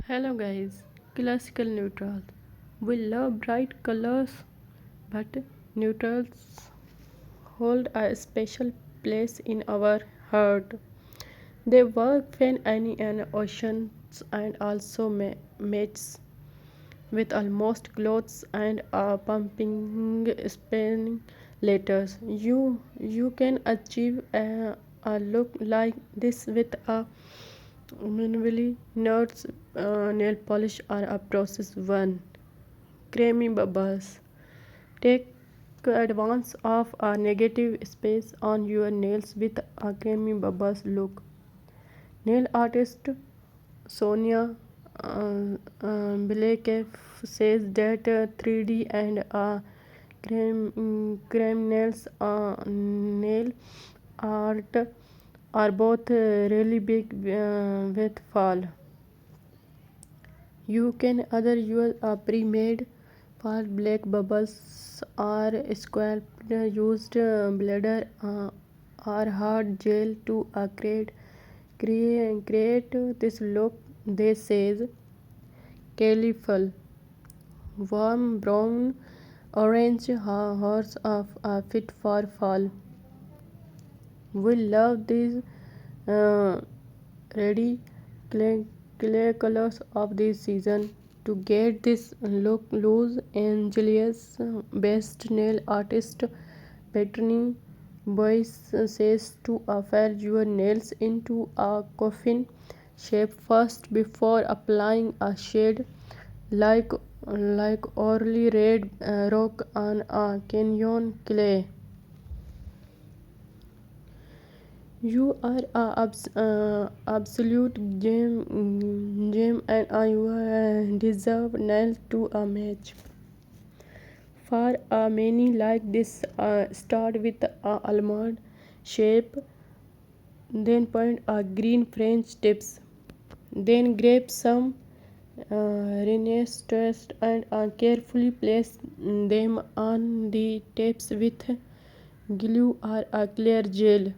Hello guys, classical neutrals. We love bright colors, but neutrals hold a special place in our heart. They work when any an oceans and also mates with almost clothes and a pumping spinning letters. You can achieve a look like this with a minimally nuts nail polish or a process one. Creamy bubbles. Take advantage of a negative space on your nails with a creamy bubbles look. Nail artist Sonia Blake says that 3D and cream nails nail art are both really big with fall. You can either use a pre-made fall black bubbles or sculpt used bladder or hard gel to create this look. They says colorful, warm brown, orange horse of fit for fall. We love these uh, ready clay colors of this season. To get this look, Los Angeles best nail artist Brittany Boyce says to file your nails into a coffin shape first before applying a shade like orly red rock on a canyon clay. You are absolute gem, and you deserve nails to a match. For many like this, start with a almond shape, then point a green French tips, then grab some Renaissance and carefully place them on the tips with glue or a clear gel.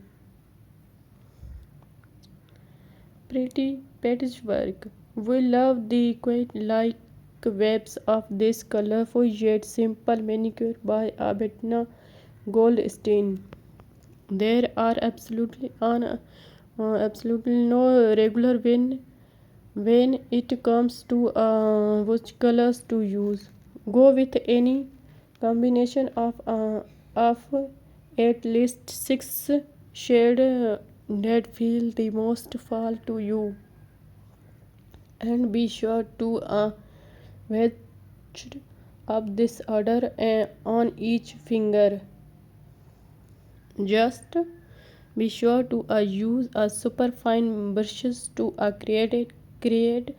Pretty patchwork. We love the quite like webs of this colorful yet simple manicure by Abetna Goldstein. There are absolutely no regular when it comes to which colors to use. Go with any combination of at least six shades that feel the most fall to you, and be sure to wedge up this order on each finger. Just be sure to use a super fine brushes to create